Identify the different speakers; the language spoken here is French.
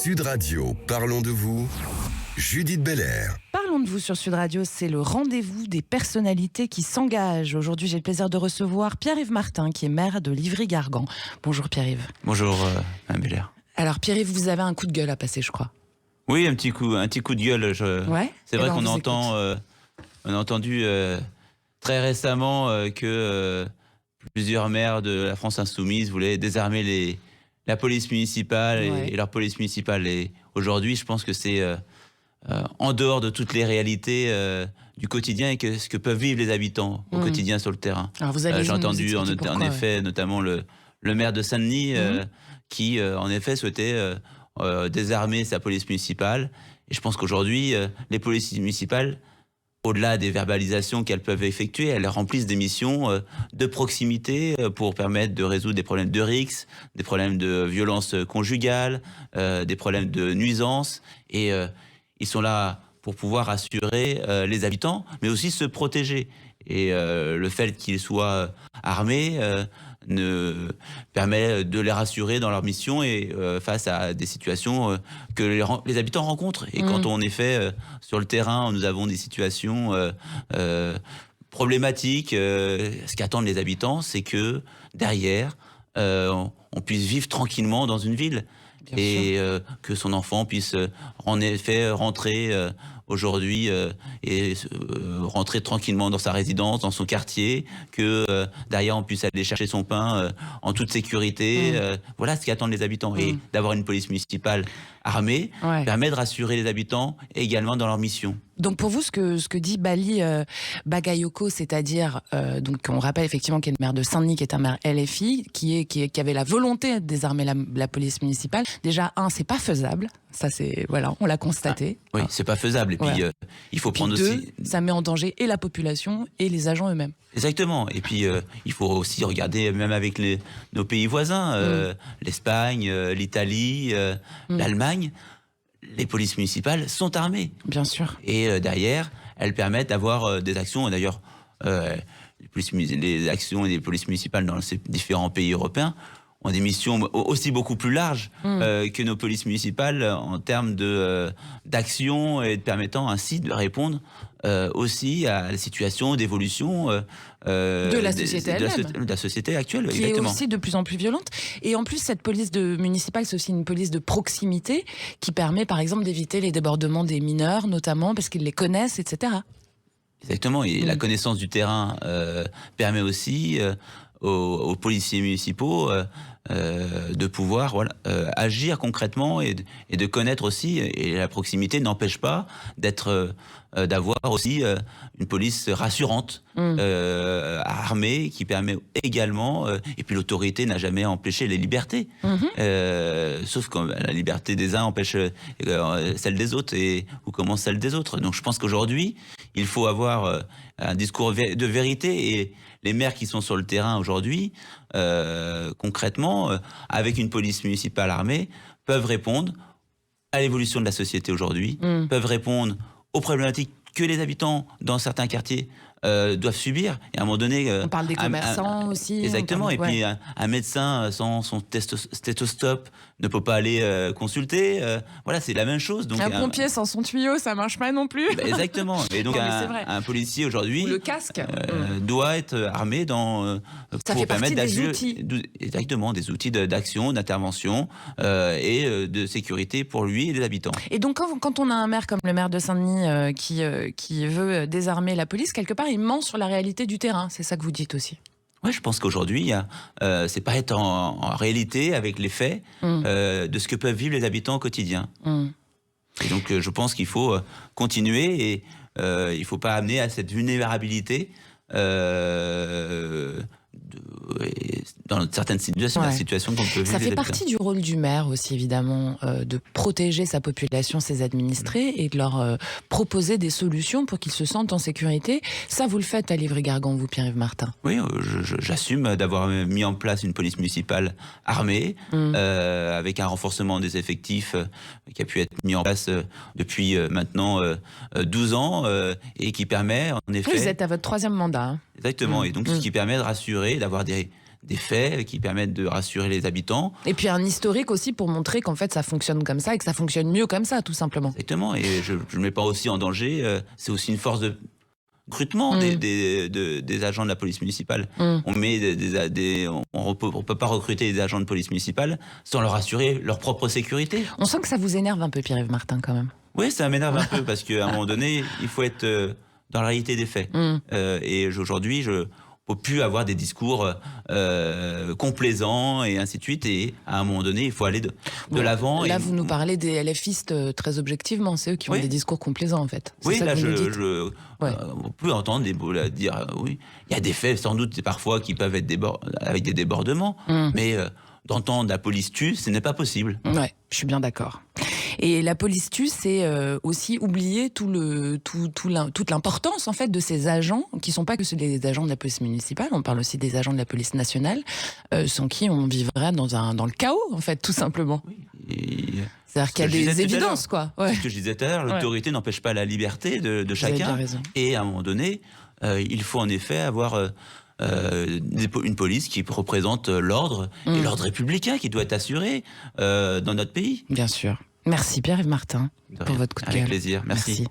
Speaker 1: Sud Radio, parlons de vous, Judith Belair.
Speaker 2: Parlons de vous sur Sud Radio, c'est le rendez-vous des personnalités qui s'engagent. Aujourd'hui, j'ai le plaisir de recevoir Pierre-Yves Martin, qui est maire de Livry-Gargan. Bonjour Pierre-Yves.
Speaker 3: Bonjour Mme Belair.
Speaker 2: Alors Pierre-Yves, vous avez un coup de gueule à passer, je crois.
Speaker 3: Oui, un petit coup de gueule.
Speaker 2: Ouais.
Speaker 3: C'est vrai qu'on on a entendu très récemment que plusieurs maires de la France insoumise voulaient désarmer la police municipale et leur police municipale. Et aujourd'hui, je pense que c'est en dehors de toutes les réalités du quotidien et ce que peuvent vivre les habitants au quotidien sur le terrain.
Speaker 2: Alors vous allez
Speaker 3: j'ai entendu en effet notamment le maire de Saint-Denis qui en effet souhaitait désarmer sa police municipale. Et je pense qu'aujourd'hui, les polices municipales, au-delà des verbalisations qu'elles peuvent effectuer, elles remplissent des missions de proximité pour permettre de résoudre des problèmes de rixes, des problèmes de violence conjugale, des problèmes de nuisance. Et ils sont là pour pouvoir assurer les habitants, mais aussi se protéger. Et le fait qu'ils soient armés permet de les rassurer dans leur mission et face à des situations que les habitants rencontrent. Et quand on est fait sur le terrain, nous avons des situations problématiques. Ce qu'attendent les habitants, c'est que derrière, on puisse vivre tranquillement dans une ville. Bien et que son enfant puisse en effet rentrer aujourd'hui et rentrer tranquillement dans sa résidence, dans son quartier, que derrière on puisse aller chercher son pain en toute sécurité. Voilà ce qu'attendent les habitants. Et d'avoir une police municipale armée permet de rassurer les habitants également dans leur mission.
Speaker 2: Donc pour vous, ce que dit Bali Bagayoko, c'est-à-dire, donc on rappelle effectivement qu'il est le maire de Saint-Denis, qui est un maire LFI, qui avait la volonté de désarmer la police municipale. Déjà, c'est pas faisable. Ça, on l'a constaté.
Speaker 3: Oui, c'est pas faisable. Et puis, il faut prendre aussi...
Speaker 2: ça met en danger et la population et les agents eux-mêmes.
Speaker 3: Exactement. Et puis, il faut aussi regarder, même avec nos pays voisins, l'Espagne, l'Italie, l'Allemagne, les polices municipales sont armées.
Speaker 2: Bien sûr.
Speaker 3: Et derrière, elles permettent d'avoir des actions. D'ailleurs, les actions des polices municipales dans ces différents pays européens ont des missions aussi beaucoup plus larges que nos polices municipales en termes d'action et de permettant ainsi de répondre aussi à la situation d'évolution
Speaker 2: de la société
Speaker 3: de la société actuelle.
Speaker 2: Qui est aussi de plus en plus violente. Et en plus, cette police municipale, c'est aussi une police de proximité qui permet par exemple d'éviter les débordements des mineurs, notamment parce qu'ils les connaissent, etc.
Speaker 3: Exactement. Et la connaissance du terrain permet aussi aux policiers municipaux de pouvoir agir concrètement et de connaître aussi. Et la proximité n'empêche pas d'avoir aussi une police rassurante, armée, qui permet également... et puis l'autorité n'a jamais empêché les libertés. Sauf que la liberté des uns empêche celle des autres ou commence celle des autres. Donc je pense qu'aujourd'hui, il faut avoir un discours de vérité. Et les maires qui sont sur le terrain aujourd'hui, concrètement, avec une police municipale armée, peuvent répondre à l'évolution de la société aujourd'hui, peuvent répondre aux problématiques que les habitants dans certains quartiers doivent subir. Et à un moment donné...
Speaker 2: on parle des commerçants aussi.
Speaker 3: Exactement. Et puis un médecin sans son stéthoscope ne peut pas aller consulter. Voilà, c'est la même chose. Donc,
Speaker 2: un pompier sans son tuyau, ça marche pas non plus.
Speaker 3: Exactement. Et donc un policier aujourd'hui...
Speaker 2: le casque.
Speaker 3: Doit être armé
Speaker 2: ça fait partie des outils.
Speaker 3: Exactement, des outils d'action, d'intervention et de sécurité pour lui et les habitants. Et
Speaker 2: donc quand on a un maire comme le maire de Saint-Denis qui veut désarmer la police, quelque part il ment sur la réalité du terrain, c'est ça que vous dites aussi.
Speaker 3: Oui, je pense qu'aujourd'hui, c'est pas être en réalité avec les faits de ce que peuvent vivre les habitants au quotidien. Et donc je pense qu'il faut continuer et il ne faut pas amener à cette vulnérabilité dans certaines situations, la situation qu'on peut vivre.
Speaker 2: Ça fait partie du rôle du maire aussi, évidemment, de protéger sa population, ses administrés, et de leur proposer des solutions pour qu'ils se sentent en sécurité. Ça, vous le faites à Livry-Gargan, vous, Pierre-Yves Martin?
Speaker 3: Oui, j'assume d'avoir mis en place une police municipale armée, avec un renforcement des effectifs qui a pu être mis en place depuis maintenant 12 ans, et qui permet, en effet...
Speaker 2: Vous êtes à votre 3e mandat.
Speaker 3: Exactement, et donc ce qui permet de rassurer, d'avoir des des faits qui permettent de rassurer les habitants.
Speaker 2: Et puis un historique aussi pour montrer qu'en fait ça fonctionne comme ça et que ça fonctionne mieux comme ça, tout simplement.
Speaker 3: Exactement, et je ne mets pas aussi en danger, c'est aussi une force de recrutement des agents de la police municipale. On met on peut pas recruter des agents de police municipale sans leur assurer leur propre sécurité.
Speaker 2: On sent que ça vous énerve un peu, Pierre-Yves Martin, quand même.
Speaker 3: Oui, ça m'énerve un peu parce qu'à un moment donné, il faut être dans la réalité des faits. Et aujourd'hui, je ne peux plus avoir des discours complaisants et ainsi de suite. Et à un moment donné, il faut aller de l'avant.
Speaker 2: Là, vous nous parlez des LFistes très objectivement. C'est eux qui ont des discours complaisants, en fait.
Speaker 3: Oui, là, on peut entendre dire, oui, il y a des faits, sans doute, parfois, qui peuvent être avec des débordements. Mais d'entendre la police tue, ce n'est pas possible.
Speaker 2: Ouais, je suis bien d'accord. Et la police tue, c'est aussi oublier toute l'importance en fait de ces agents, qui sont pas que ceux des agents de la police municipale, on parle aussi des agents de la police nationale, sans qui on vivrait dans le chaos, en fait, tout simplement.
Speaker 3: Oui,
Speaker 2: c'est-à-dire qu'il y a des évidences, quoi. Ouais.
Speaker 3: C'est ce que je disais tout à l'heure, l'autorité n'empêche pas la liberté de chacun. Et à un moment donné, il faut en effet avoir une police qui représente l'ordre, et l'ordre républicain qui doit être assuré dans notre pays.
Speaker 2: Bien sûr. Merci Pierre-Yves Martin pour votre coup de gueule.
Speaker 3: Avec plaisir, merci.